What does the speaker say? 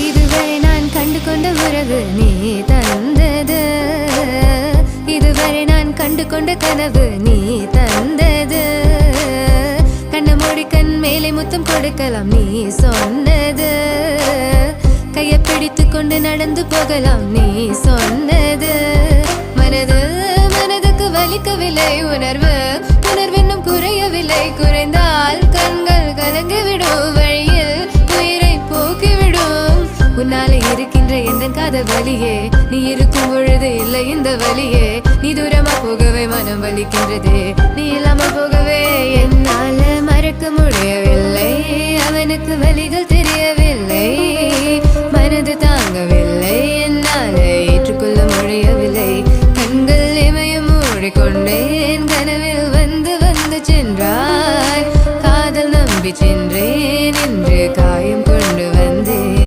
இதுவரை நான் கண்டு கொண்ட உறவு நீ தந்தது, இதுவரை நான் கண்டு கொண்ட கனவு நீ தந்தது. கண்ண மூடி கண் மேலே முத்தம் கொடுக்கலாம் நீ சொன்னது, கையை பிடித்து கொண்டு நடந்து போகலாம் நீ சொன்னது. மனதுக்கு வலிக்கவில்லை உணர்வு, உணர்வென்னும் குறையவில்லை, குறைந்தால் கண்கள் கலங்கிவிடும், வழியில் உயிரை போக்கிவிடும். உன்னாலே இருக்கின்ற எந்த காதல் வலியே, நீ இருக்கும் பொழுது இல்லை இந்த வலியே. நீ தூரமா போகவே மனம் வலிக்கின்றதே, நீ இல்லாமல் போகவே என்னால மறக்க முடியவில்லை. அவனுக்கு வலிகள்